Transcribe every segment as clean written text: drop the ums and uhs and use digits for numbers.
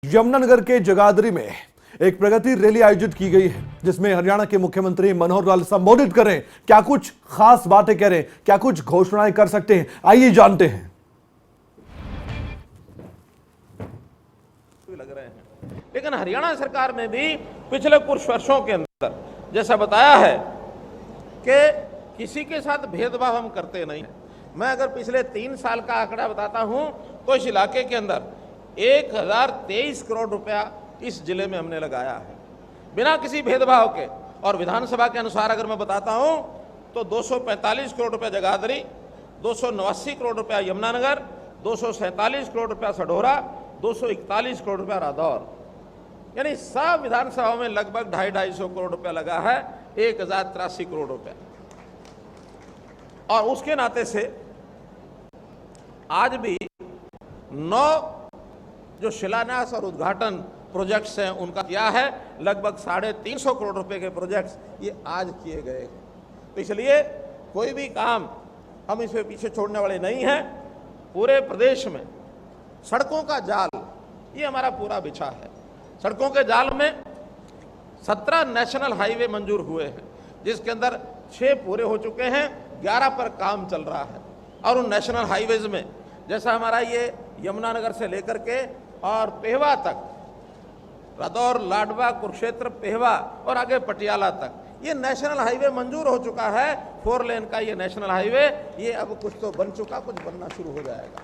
यमुनानगर के जगाधरी में एक प्रगति रैली आयोजित की गई है, जिसमें हरियाणा के मुख्यमंत्री मनोहर लाल संबोधित कर रहे हैं। क्या कुछ खास बातें कह रहे हैं, क्या कुछ घोषणाएं कर सकते हैं, आइए जानते हैं। लग रहे हैं, लेकिन हरियाणा सरकार ने भी पिछले कुछ वर्षों के अंदर जैसा बताया है कि किसी के साथ भेदभाव हम करते नहीं हैं। मैं अगर पिछले 3 साल का आंकड़ा बताता हूं तो इस इलाके के अंदर 1023 करोड़ रुपया इस जिले में हमने लगाया है बिना किसी भेदभाव के। और विधानसभा के अनुसार अगर मैं बताता हूं तो 245 करोड़ रुपया जगाधरी, 289 करोड़ रुपया यमुनानगर, 247 करोड़ रुपया सढौरा, 241 करोड़ रुपया रादौर, यानी सब विधानसभा में लगभग 250-250 करोड़ रुपया लगा है, 1083 करोड़ रुपया। और उसके नाते से आज भी 9 जो शिलान्यास और उद्घाटन प्रोजेक्ट्स हैं उनका किया है, लगभग 350 करोड़ रुपए के प्रोजेक्ट्स ये आज किए गए हैं। तो इसलिए कोई भी काम हम इसमें पीछे छोड़ने वाले नहीं हैं। पूरे प्रदेश में सड़कों का जाल ये हमारा पूरा बिछा है। सड़कों के जाल में 17 नेशनल हाईवे मंजूर हुए हैं, जिसके अंदर 6 पूरे हो चुके हैं, 11 पर काम चल रहा है। और उन नेशनल हाईवेज में जैसा हमारा ये यमुनानगर से लेकर के और पेहवा तक, रादौर, लाडवा, कुरुक्षेत्र, पेहवा और आगे पटियाला तक ये नेशनल हाईवे मंजूर हो चुका है। 4 लेन का ये नेशनल हाईवे ये अब कुछ तो बन चुका, कुछ बनना शुरू हो जाएगा।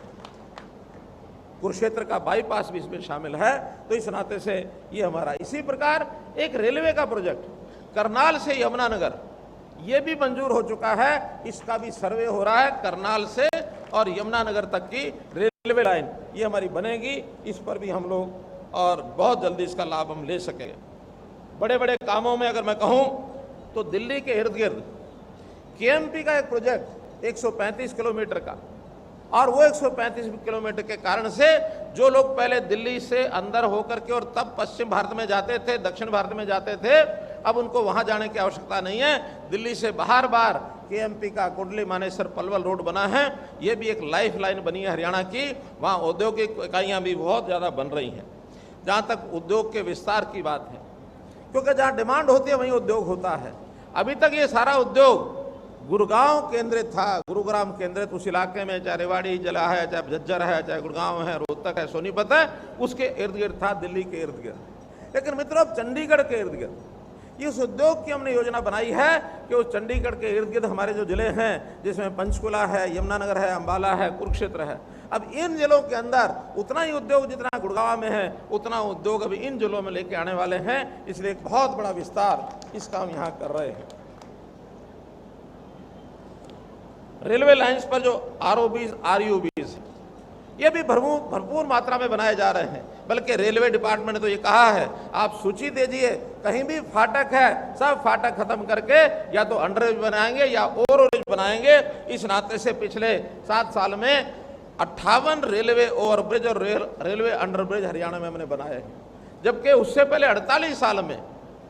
कुरुक्षेत्र का बाईपास भी इसमें शामिल है। तो इस नाते से ये हमारा, इसी प्रकार एक रेलवे का प्रोजेक्ट करनाल से यमुनानगर ये भी मंजूर हो चुका है। इसका भी सर्वे हो रहा है। करनाल से और यमुनानगर तक की रेलवे लाइन ये हमारी बनेगी। इस पर भी हम लोग और बहुत जल्दी इसका लाभ हम ले सकेंगे। बड़े बड़े कामों में अगर मैं कहूं तो दिल्ली के इर्द गिर्द केएमपी का एक प्रोजेक्ट 135 किलोमीटर का, और वो 135 किलोमीटर के कारण से जो लोग पहले दिल्ली से अंदर होकर के और तब पश्चिम भारत में जाते थे, दक्षिण भारत में जाते थे, अब उनको वहां जाने की आवश्यकता नहीं है। दिल्ली से बाहर केएमपी का कुंडली मानेसर पलवल रोड बना है। ये भी एक लाइफ लाइन बनी है हरियाणा की। वहाँ औद्योगिक इकाइयाँ भी बहुत ज़्यादा बन रही हैं। जहाँ तक उद्योग के विस्तार की बात है, क्योंकि जहाँ डिमांड होती है वहीं उद्योग होता है। अभी तक ये सारा उद्योग गुड़गांव केंद्रित था, गुरुग्राम केंद्रित। उस इलाके में चाहे रेवाड़ी जिला है, चाहे झज्जर है, चाहे गुड़गांव है, रोहतक है, सोनीपत है, उसके इर्द गिर्द था, दिल्ली के इर्द गिर्द। लेकिन मित्रों अब चंडीगढ़ के इर्द गिर्द इस उद्योग की हमने योजना बनाई है कि उस चंडीगढ़ के इर्द गिर्द हमारे जो जिले हैं, जिसमें पंचकुला है, यमुनानगर है, अंबाला है, कुरुक्षेत्र है, अब इन जिलों के अंदर उतना ही उद्योग जितना गुड़गांव में है, उतना उद्योग अभी इन जिलों में लेके आने वाले हैं। इसलिए एक बहुत बड़ा विस्तार इसका हम यहाँ कर रहे हैं। रेलवे लाइंस पर जो आरओबीज, आरयूबीज ये भी भरपूर मात्रा में बनाए जा रहे हैं। बल्कि रेलवे डिपार्टमेंट ने तो ये कहा है, आप सूची दीजिए, कहीं भी फाटक है सब फाटक खत्म करके या तो अंडरब्रिज बनाएंगे या ओवरब्रिज बनाएंगे। इस नाते से पिछले 7 साल में 58 रेलवे ओवरब्रिज और रेलवे अंडरब्रिज हरियाणा में हमने बनाए हैं, जबकि उससे पहले 48 साल में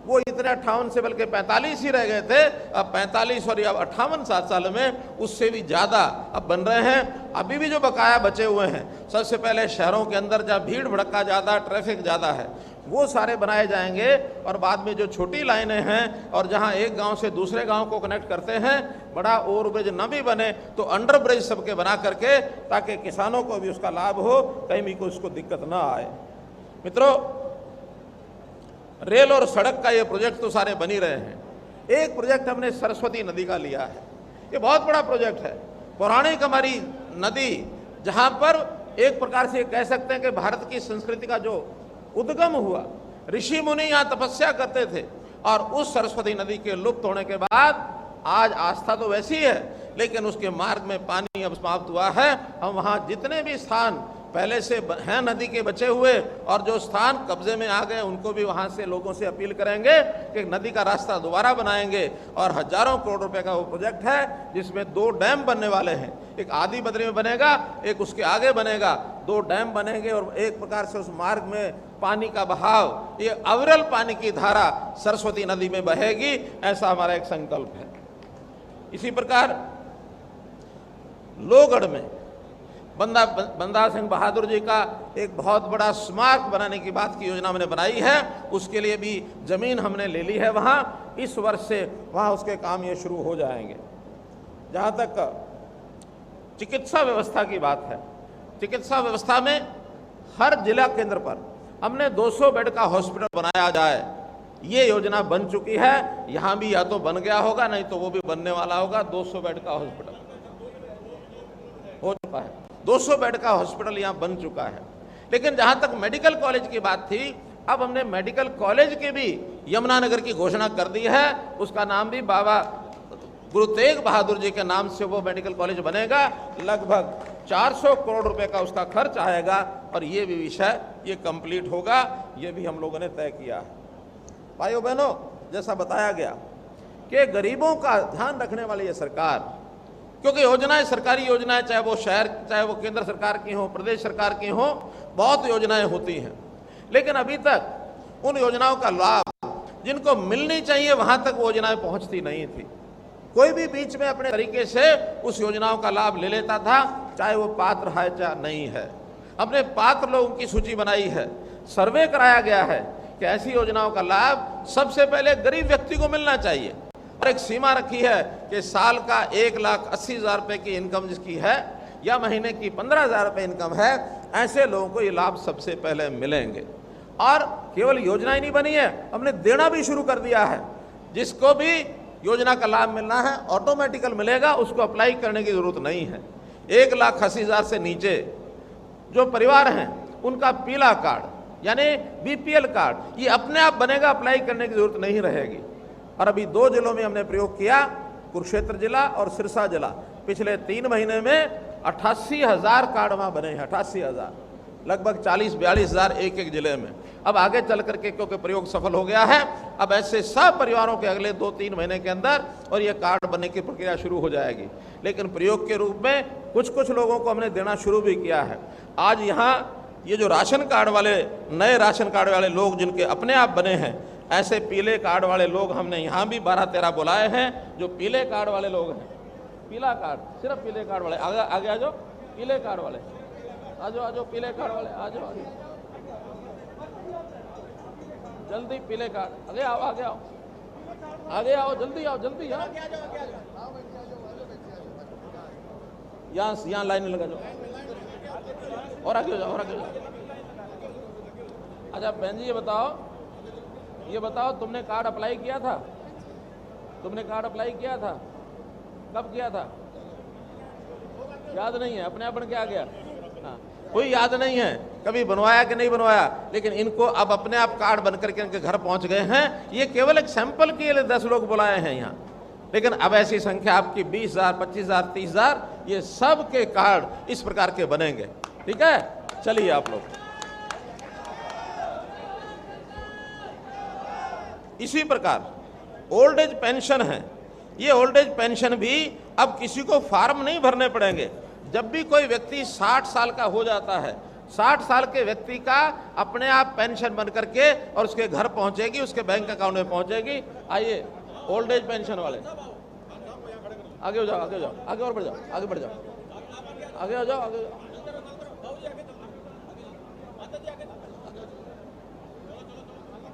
वो इतने 58 से बल्कि 45 ही रह गए थे। अब 45 और अब 58 7 साल में उससे भी ज़्यादा अब बन रहे हैं। अभी भी जो बकाया बचे हुए हैं, सबसे पहले शहरों के अंदर जहाँ भीड़ भड़का ज़्यादा, ट्रैफिक ज़्यादा है, वो सारे बनाए जाएंगे। और बाद में जो छोटी लाइनें हैं और जहाँ एक गांव से दूसरे गांव को कनेक्ट करते हैं, बड़ा ओवरब्रिज न भी बने तो अंडरब्रिज सबके बना करके, ताकि किसानों को भी उसका लाभ हो, कहीं भी कोई उसको दिक्कत ना आए। मित्रों, रेल और सड़क का ये प्रोजेक्ट तो सारे बन ही रहे हैं। एक प्रोजेक्ट हमने सरस्वती नदी का लिया है। ये बहुत बड़ा प्रोजेक्ट है। पौराणिक हमारी नदी, जहाँ पर एक प्रकार से कह सकते हैं कि भारत की संस्कृति का जो उद्गम हुआ, ऋषि मुनि यहाँ तपस्या करते थे, और उस सरस्वती नदी के लुप्त होने के बाद आज आस्था तो वैसी है, लेकिन उसके मार्ग में पानी अब समाप्त हुआ है। हम वहाँ जितने भी स्थान पहले से हैं नदी के बचे हुए और जो स्थान कब्जे में आ गए, उनको भी वहाँ से लोगों से अपील करेंगे कि नदी का रास्ता दोबारा बनाएंगे। और हजारों करोड़ रुपए का वो प्रोजेक्ट है, जिसमें 2 डैम बनने वाले हैं। एक आदि बद्री में बनेगा, एक उसके आगे बनेगा। 2 डैम बनेंगे और एक प्रकार से उस मार्ग में पानी का बहाव, ये अविरल पानी की धारा सरस्वती नदी में बहेगी, ऐसा हमारा एक संकल्प है। इसी प्रकार लोहगढ़ में बंदा सिंह बहादुर जी का एक बहुत बड़ा स्मारक बनाने की बात की योजना हमने बनाई है, उसके लिए भी ज़मीन हमने ले ली है वहाँ। इस वर्ष से वहाँ उसके काम ये शुरू हो जाएंगे। जहाँ तक चिकित्सा व्यवस्था की बात है, चिकित्सा व्यवस्था में हर जिला केंद्र पर हमने 200 बेड का हॉस्पिटल बनाया जाए, ये योजना बन चुकी है। यहाँ भी या तो बन गया होगा, नहीं तो वो भी बनने वाला होगा। 200 बेड का हॉस्पिटल हो चुका है, 200 बेड का हॉस्पिटल यहाँ बन चुका है। लेकिन जहाँ तक मेडिकल कॉलेज की बात थी, अब हमने मेडिकल कॉलेज के भी यमुनानगर की घोषणा कर दी है। उसका नाम भी बाबा गुरु तेग बहादुर जी के नाम से वो मेडिकल कॉलेज बनेगा। लगभग 400 करोड़ रुपए का उसका खर्च आएगा और ये भी विषय ये कंप्लीट होगा, ये भी हम लोगों ने तय किया है। भाइयों बहनों, जैसा बताया गया कि गरीबों का ध्यान रखने वाली ये सरकार, क्योंकि योजनाएं सरकारी योजनाएं, चाहे वो शहर, चाहे वो केंद्र सरकार की हो, प्रदेश सरकार की हो, बहुत योजनाएं होती हैं, लेकिन अभी तक उन योजनाओं का लाभ जिनको मिलनी चाहिए वहां तक वो योजनाएं पहुंचती नहीं थी। कोई भी बीच में अपने तरीके से उस योजनाओं का लाभ ले लेता था, चाहे वो पात्र है चाहे नहीं है। हमने पात्र लोगों की सूची बनाई है, सर्वे कराया गया है कि ऐसी योजनाओं का लाभ सबसे पहले गरीब व्यक्ति को मिलना चाहिए और एक सीमा रखी है कि साल का 1,80,000 रुपए की इनकम जिसकी है या महीने की 15,000 रुपए इनकम है, ऐसे लोगों को ये लाभ सबसे पहले मिलेंगे। और केवल योजना ही नहीं बनी है, हमने देना भी शुरू कर दिया है। जिसको भी योजना का लाभ मिलना है ऑटोमेटिकल मिलेगा, उसको अप्लाई करने की जरूरत नहीं है। 1,80,000 से नीचे जो परिवार हैं उनका पीला कार्ड यानी बीपीएल कार्ड ये अपने आप बनेगा, अप्लाई करने की जरूरत नहीं रहेगी। और अभी 2 जिलों में हमने प्रयोग किया, कुरुक्षेत्र जिला और सिरसा जिला। पिछले 3 महीने में 88,000 कार्ड वहाँ बने हैं, 88,000, लगभग 40-42,000 एक जिले में। अब आगे चल करके क्योंकि प्रयोग सफल हो गया है, अब ऐसे सब परिवारों के अगले 2-3 महीने के अंदर और ये कार्ड बनने की प्रक्रिया शुरू हो जाएगी। लेकिन प्रयोग के रूप में कुछ लोगों को हमने देना शुरू भी किया है। आज यहाँ ये जो राशन कार्ड वाले, नए राशन कार्ड वाले लोग जिनके अपने आप बने हैं, ऐसे पीले कार्ड वाले लोग हमने यहाँ भी 12-13 बुलाए हैं। जो पीले कार्ड वाले लोग हैं, पीला कार्ड, सिर्फ पीले कार्ड वाले, आगे आ जाओ, पीले कार्ड वाले आ जाओ, पीले कार्ड वाले आ जाओ, जल्दी पीले कार्ड, आगे आओ, जल्दी आओ, यहाँ लाइन लगा जाओ और आगे जाओ। अच्छा बहन जी ये बताओ तुमने कार्ड अप्लाई किया था? कब किया था? याद नहीं है, अपने आप बन के आ गया? हाँ, कोई याद नहीं है कभी बनवाया कि नहीं बनवाया, लेकिन इनको अब अपने आप कार्ड बन करके इनके घर पहुंच गए हैं। ये केवल एक सैंपल के लिए 10 लोग बुलाए हैं यहाँ, लेकिन अब ऐसी संख्या आपकी 20,000, 25,000, 30,000 ये सब के कार्ड इस प्रकार के बनेंगे। ठीक है, चलिए आप लोग। इसी प्रकार ओल्ड एज पेंशन है, ये ओल्ड एज पेंशन भी अब किसी को फॉर्म नहीं भरने पड़ेंगे। जब भी कोई व्यक्ति 60 साल का हो जाता है, 60 साल के व्यक्ति का अपने आप पेंशन बन करके और उसके घर पहुंचेगी, उसके बैंक अकाउंट में पहुंचेगी। आइए ओल्ड एज पेंशन वाले आगे हो जाओ, आगे और बढ़ जाओ, आगे आ जाओ,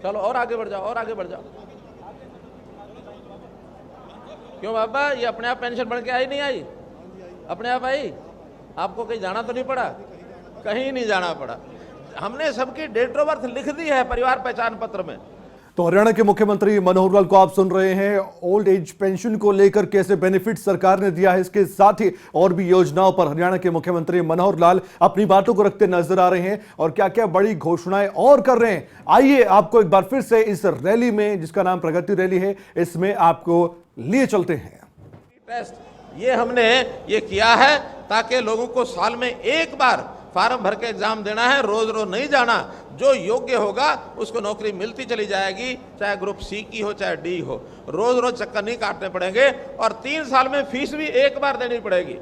चलो और आगे बढ़ जाओ। क्यों बाबा, ये अपने आप पेंशन बन के आई नहीं आई? अपने आप आई? आपको कहीं जाना तो नहीं पड़ा? कहीं नहीं जाना पड़ा। हमने सबकी डेट ऑफ बर्थ लिख दी है परिवार पहचान पत्र में। तो हरियाणा के मुख्यमंत्री मनोहर लाल को आप सुन रहे हैं। ओल्ड एज पेंशन को लेकर कैसे बेनिफिट सरकार ने दिया है, इसके साथ ही और भी योजनाओं पर हरियाणा के मुख्यमंत्री मनोहर लाल अपनी बातों को रखते नजर आ रहे हैं और क्या क्या बड़ी घोषणाएं और कर रहे हैं। आइए आपको एक बार फिर से इस रैली में, जिसका नाम प्रगति रैली है, इसमें आपको लिए चलते हैं। टेस्ट ये हमने ये किया है ताकि लोगों को साल में एक बार फार्म भर के एग्जाम देना है, रोज नहीं जाना। जो योग्य होगा उसको नौकरी मिलती चली जाएगी, चाहे ग्रुप सी की हो चाहे डी हो। रोज चक्कर नहीं काटने पड़ेंगे और 3 साल में फीस भी एक बार देनी पड़ेगी,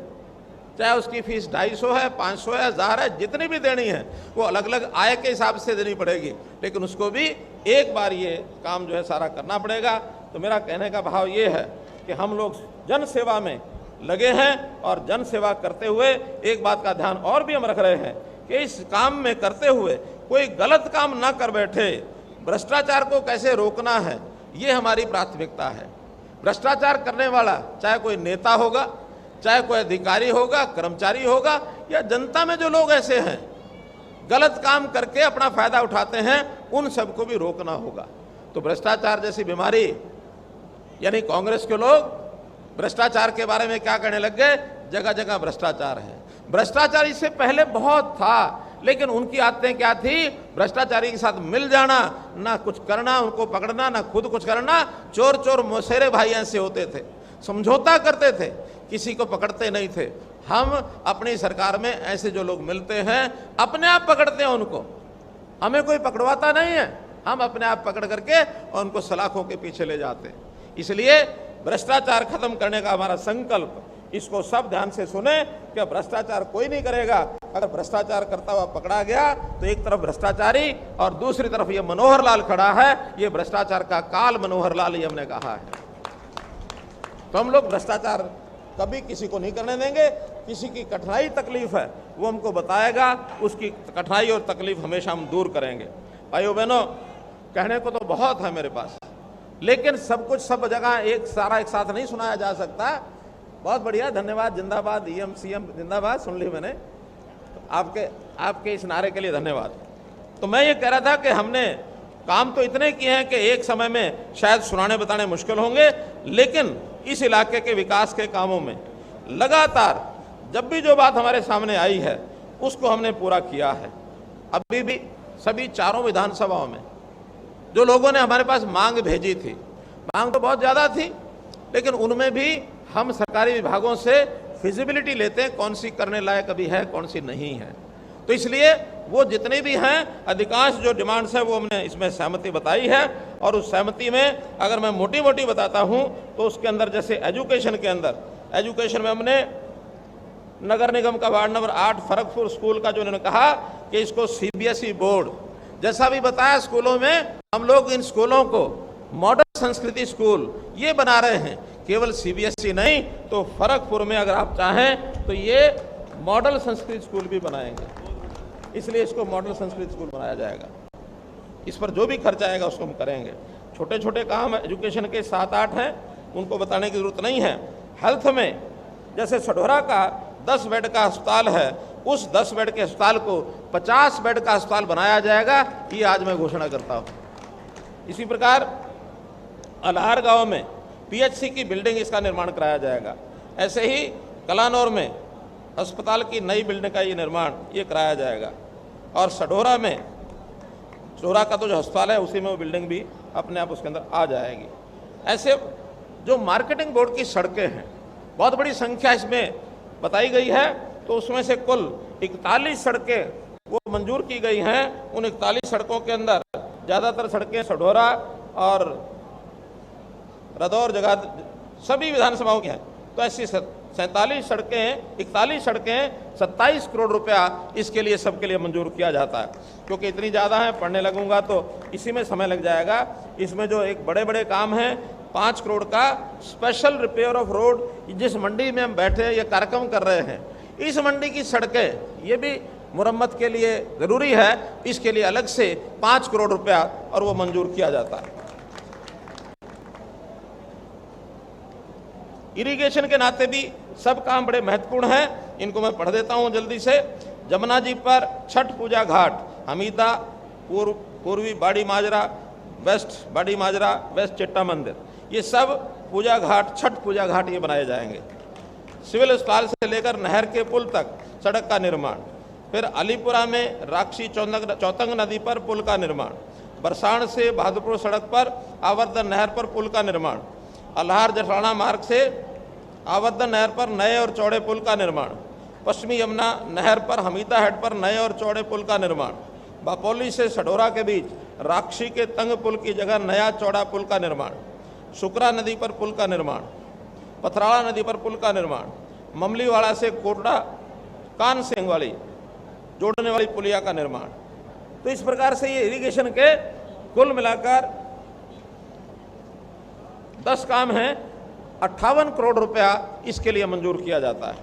चाहे उसकी फीस 250 है, 500 है, 1000 है, जितनी भी देनी है वो अलग अलग आय के हिसाब से देनी पड़ेगी, लेकिन उसको भी एक बार ये काम जो है सारा करना पड़ेगा। तो मेरा कहने का भाव ये है कि हम लोग जन सेवा में लगे हैं और जन सेवा करते हुए एक बात का ध्यान और भी हम रख रहे हैं कि इस काम में करते हुए कोई गलत काम ना कर बैठे, भ्रष्टाचार को कैसे रोकना है, ये हमारी प्राथमिकता है। भ्रष्टाचार करने वाला चाहे कोई नेता होगा, चाहे कोई अधिकारी होगा, कर्मचारी होगा, या जनता में जो लोग ऐसे हैं गलत काम करके अपना फायदा उठाते हैं, उन सबको भी रोकना होगा। तो भ्रष्टाचार जैसी बीमारी, यानी कांग्रेस के लोग भ्रष्टाचार के बारे में क्या कहने लग गए, जगह जगह भ्रष्टाचार है। भ्रष्टाचार इससे पहले बहुत था, लेकिन उनकी आदतें क्या थी, भ्रष्टाचारी के साथ मिल जाना, ना कुछ करना, उनको पकड़ना, ना खुद कुछ करना। चोर चोर मौसेरे भाई ऐसे होते थे, समझौता करते थे, किसी को पकड़ते नहीं थे। हम अपनी सरकार में ऐसे जो लोग मिलते हैं अपने आप पकड़ते हैं उनको, हमें कोई पकड़वाता नहीं है, हम अपने आप पकड़ करके और उनको सलाखों के पीछे ले जाते हैं। इसलिए भ्रष्टाचार खत्म करने का हमारा संकल्प, इसको सब ध्यान से सुने कि भ्रष्टाचार कोई नहीं करेगा। अगर भ्रष्टाचार करता हुआ पकड़ा गया तो एक तरफ भ्रष्टाचारी और दूसरी तरफ ये मनोहर लाल खड़ा है, ये भ्रष्टाचार का काल मनोहर लाल, ये हमने कहा है। तो हम लोग भ्रष्टाचार कभी किसी को नहीं करने देंगे। किसी की कठिनाई तकलीफ है वो हमको बताएगा, उसकी कठिनाई और तकलीफ हमेशा हम दूर करेंगे। भाइयों बहनों, कहने को तो बहुत है मेरे पास, लेकिन सब कुछ सब जगह एक साथ नहीं सुनाया जा सकता। बहुत बढ़िया, धन्यवाद, जिंदाबाद, ईएम सीएम जिंदाबाद, सुन ली मैंने। आपके इस नारे के लिए धन्यवाद। तो मैं ये कह रहा था कि हमने काम तो इतने किए हैं कि एक समय में शायद सुनाने बताने मुश्किल होंगे, लेकिन इस इलाके के विकास के कामों में लगातार जब भी जो बात हमारे सामने आई है उसको हमने पूरा किया है। अभी भी सभी चारों विधानसभाओं में जो लोगों ने हमारे पास मांग भेजी थी, मांग तो बहुत ज़्यादा थी, लेकिन उनमें भी हम सरकारी विभागों से फिजिबिलिटी लेते हैं, कौन सी करने लायक अभी है, कौन सी नहीं है। तो इसलिए वो जितने भी हैं, अधिकांश जो डिमांड्स है वो हमने इसमें सहमति बताई है। और उस सहमति में अगर मैं मोटी मोटी बताता हूँ तो उसके अंदर जैसे एजुकेशन के अंदर, एजुकेशन में हमने नगर निगम का वार्ड नंबर 8 फरकपुर स्कूल का जो उन्होंने कहा कि इसको सीबीएसई बोर्ड जैसा भी बताया, स्कूलों में हम लोग इन स्कूलों को मॉडल संस्कृति स्कूल ये बना रहे हैं। केवल सीबीएसई नहीं तो फरकपुर में अगर आप चाहें तो ये मॉडल संस्कृत स्कूल भी बनाएंगे, इसलिए इसको मॉडल संस्कृत स्कूल बनाया जाएगा। इस पर जो भी खर्चा आएगा उसको हम करेंगे। छोटे छोटे काम एजुकेशन के 7-8 हैं, उनको बताने की जरूरत नहीं है। हेल्थ में जैसे सढौरा का 10 बेड का अस्पताल है, उस 10 बेड के अस्पताल को 50 बेड का अस्पताल बनाया जाएगा, ये आज मैं घोषणा करता हूँ। इसी प्रकार अल्हार गांव में पीएचसी की बिल्डिंग, इसका निर्माण कराया जाएगा। ऐसे ही कलानौर में अस्पताल की नई बिल्डिंग का ये निर्माण ये कराया जाएगा। और सढौरा में, सढौरा का तो जो अस्पताल है उसी में वो बिल्डिंग भी अपने आप उसके अंदर आ जाएगी। ऐसे जो मार्केटिंग बोर्ड की सड़कें हैं, बहुत बड़ी संख्या इसमें बताई गई है, तो उसमें से कुल 41 सड़कें वो मंजूर की गई हैं। उन 41 सड़कों के अंदर ज़्यादातर सड़कें सढौरा और रदौर जगह सभी विधानसभाओं की हैं। तो ऐसी 47 सड़कें, 41 सड़कें, 27 करोड़ रुपया इसके लिए सबके लिए मंजूर किया जाता है। क्योंकि इतनी ज़्यादा है, पढ़ने लगूंगा तो इसी में समय लग जाएगा। इसमें जो एक बड़े बड़े काम हैं, 5 करोड़ का स्पेशल रिपेयर ऑफ रोड, जिस मंडी में हम बैठे ये कार्यक्रम कर रहे हैं, इस मंडी की सड़कें ये भी मुरम्मत के लिए ज़रूरी है, इसके लिए अलग से 5 करोड़ रुपया और वो मंजूर किया जाता है। इरिगेशन के नाते भी सब काम बड़े महत्वपूर्ण हैं, इनको मैं पढ़ देता हूँ जल्दी से। जमुना जी पर छठ पूजा घाट, हमीदा, पूर्वी बाड़ी माजरा, वेस्ट बाड़ी माजरा, वेस्ट चिट्टा मंदिर, ये सब पूजा घाट, छठ पूजा घाट ये बनाए जाएंगे। सिविल अस्पताल से लेकर नहर के पुल तक सड़क का निर्माण। फिर अलीपुरा में राक्षी चौतंग नदी पर पुल का निर्माण। बरसाण से बहादुरपुर सड़क पर आवर्धन नहर पर पुल का निर्माण। अल्हार जटराणा मार्ग से आवर्धन नहर पर नए और चौड़े पुल का निर्माण। पश्चिमी यमुना नहर पर हमीदा हेड पर नए और चौड़े पुल का निर्माण। बापोली से सढौरा के बीच राक्षी के तंग पुल की जगह नया चौड़ा पुल का निर्माण। शुक्रा नदी पर पुल का निर्माण। पथराड़ा नदी पर पुल का निर्माण। ममलीवाड़ा से कोटड़ा कान सिंह वाली जोड़ने वाली पुलिया का निर्माण। तो इस प्रकार से ये इरिगेशन के कुल मिलाकर 10 काम हैं 58 करोड़ रुपया इसके लिए मंजूर किया जाता है।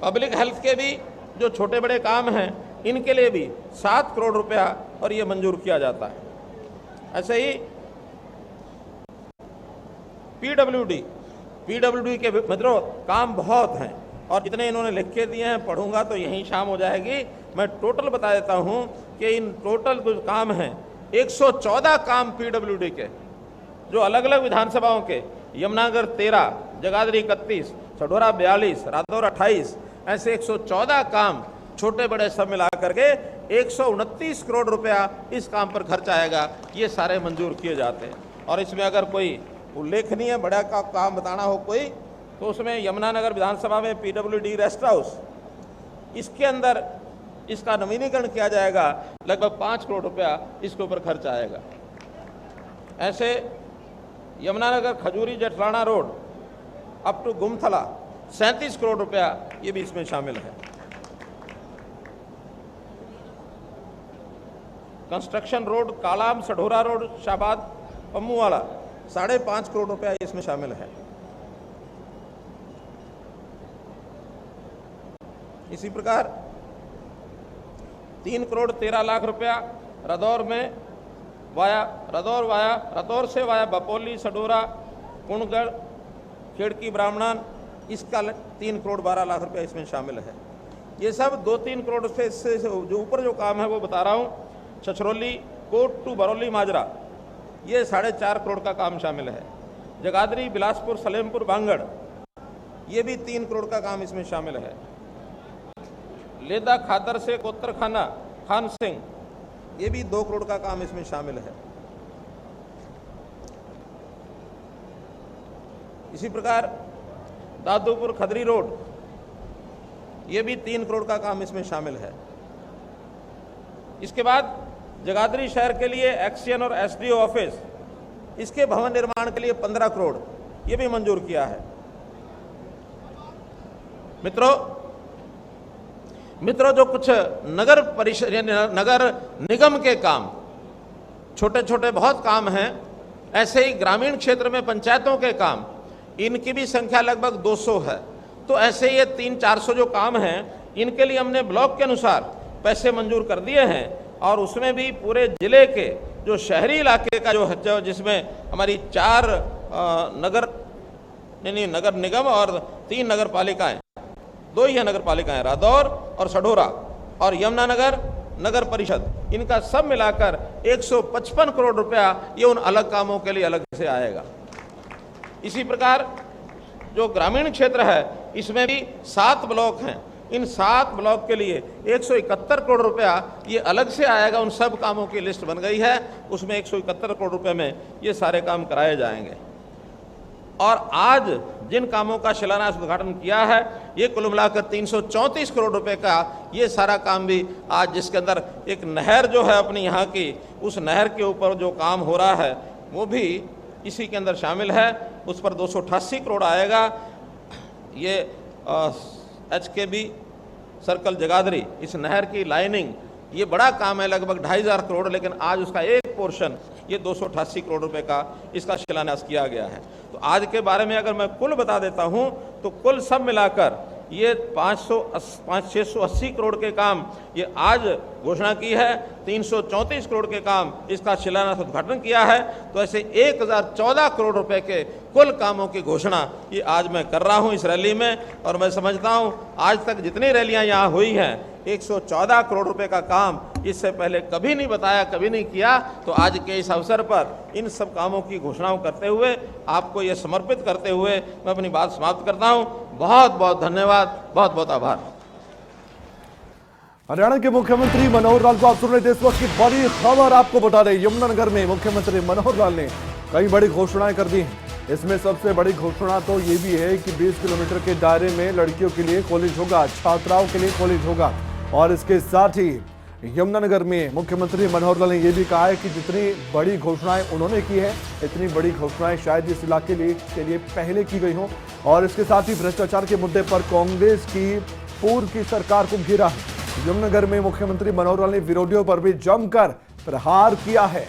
पब्लिक हेल्थ के भी जो छोटे बड़े काम हैं इनके लिए भी 7 करोड़ रुपया और ये मंजूर किया जाता है। ऐसे ही पीडब्ल्यूडी के मित्रों काम बहुत हैं और जितने इन्होंने लिख के दिए हैं पढ़ूंगा तो यहीं शाम हो जाएगी। मैं टोटल बता देता हूं कि इन टोटल कुछ काम हैं 114 काम पीडब्ल्यूडी के जो अलग अलग विधानसभाओं के, यमुनानगर 13, जगाधरी 31, सढौरा 42, रादौर 28, ऐसे 114 काम छोटे बड़े सब मिला करके 129 करोड़ रुपया इस काम पर खर्च आएगा। ये सारे मंजूर किए जाते हैं। और इसमें अगर कोई उल्लेखनीय बड़ा का काम बताना हो कोई तो उसमें यमुनानगर विधानसभा में पीडब्ल्यूडी रेस्ट हाउस, इसके अंदर इसका नवीनीकरण किया जाएगा, लगभग 5 करोड़ रुपया इसके ऊपर खर्च आएगा। ऐसे Yamunanagar Khajuri Jetharana road up to Gumthala 37 crore रुपया ये भी इसमें शामिल है। Construction road Kalam Sadhaura road Shahabad Pammuwala 5.5 crore रुपया इसमें शामिल है। इसी प्रकार 3 करोड़ 13 लाख रुपया रदौर से वाया बपोली सडोरा कुणगढ़ खेड़की ब्राह्मणन, इसका 3 करोड़ 12 लाख रुपया इसमें शामिल है। ये सब 2-3 करोड़ से जो ऊपर जो काम है वो बता रहा हूँ। छछरौली कोट टू बरौली माजरा ये 4.5 करोड़ का काम शामिल है। जगाधरी बिलासपुर सलेमपुर बांगड़ ये भी 3 करोड़ का काम इसमें शामिल है। लेदा खादर से कोतरखाना खान सिंह ये भी 2 करोड़ का काम इसमें शामिल है। इसी प्रकार दादूपुर खदरी रोड ये भी 3 करोड़ का काम इसमें शामिल है। इसके बाद जगाधरी शहर के लिए एक्सीएन और एसडीओ ऑफिस, इसके भवन निर्माण के लिए 15 करोड़ ये भी मंजूर किया है। मित्रों जो कुछ नगर परिषद नगर निगम के काम छोटे छोटे बहुत काम हैं, ऐसे ही ग्रामीण क्षेत्र में पंचायतों के काम, इनकी भी संख्या लगभग 200 है। तो ऐसे ये 300-400 जो काम हैं इनके लिए हमने ब्लॉक के अनुसार पैसे मंजूर कर दिए हैं। और उसमें भी पूरे जिले के जो शहरी इलाके का जो जिसमें हमारी 4 नगर निगम और 3 नगर पालिकाएं, 2 ही है नगर पालिकाएं, रादौर और सढौरा और यमुनानगर नगर परिषद, इनका सब मिलाकर 155 करोड़ रुपया ये उन अलग कामों के लिए अलग से आएगा। इसी प्रकार जो ग्रामीण क्षेत्र है इसमें भी 7 ब्लॉक हैं, इन 7 ब्लॉक के लिए 171 करोड़ रुपया ये अलग से आएगा। उन सब कामों की लिस्ट बन गई है, उसमें 171 करोड़ रुपए में ये सारे काम कराए जाएंगे। और आज जिन कामों का शिलान्यास उद्घाटन किया है ये कुल मिलाकर 334 करोड़ रुपए का ये सारा काम भी आज, जिसके अंदर एक नहर जो है अपनी यहाँ की, उस नहर के ऊपर जो काम हो रहा है वो भी इसी के अंदर शामिल है। उस पर 288 करोड़ आएगा। ये HKB सर्कल जगाधरी, इस नहर की लाइनिंग, ये बड़ा काम है, लगभग 2,500 करोड़, लेकिन आज उसका एक पोर्शन ये 288 करोड़ रुपए का इसका शिलान्यास किया गया है। तो आज के बारे में अगर मैं कुल बता देता हूं तो कुल सब मिलाकर ये 680 करोड़ के काम ये आज घोषणा की है, 334 करोड़ के काम इसका शिलान्यास उद्घाटन किया है। तो ऐसे 1014 करोड़ रुपए के कुल कामों की घोषणा ये आज मैं कर रहा हूं इस रैली में। और मैं समझता हूं आज तक जितनी रैलियां यहाँ हुई हैं 114 करोड़ रुपए का काम इससे पहले कभी नहीं बताया, कभी नहीं किया। तो आज के इस अवसर पर इन सब कामों की घोषणाओं करते हुए, आपको ये समर्पित करते हुए मैं अपनी बात समाप्त करता हूं। बहुत बहुत धन्यवाद, बहुत बहुत आभार। हरियाणा के मुख्यमंत्री मनोहर लाल को आप सुन रहे थे। इस वक्त की बड़ी खबर आपको बता दें, यमुनानगर में मुख्यमंत्री मनोहर लाल ने कई बड़ी घोषणाएं कर दी हैं। इसमें सबसे बड़ी घोषणा तो ये भी है कि 20 किलोमीटर के दायरे में लड़कियों के लिए कॉलेज होगा, छात्राओं के लिए कॉलेज होगा। और इसके साथ ही यमुनानगर में मुख्यमंत्री मनोहर लाल ने यह भी कहा है कि जितनी बड़ी घोषणाएं उन्होंने की है, इतनी बड़ी घोषणाएं शायद इस इलाके के लिए पहले की गई हो। और इसके साथ ही भ्रष्टाचार के मुद्दे पर कांग्रेस की पूर्व की सरकार को घेरा है। यमुनानगर में मुख्यमंत्री मनोहर लाल ने विरोधियों पर भी जमकर प्रहार किया है।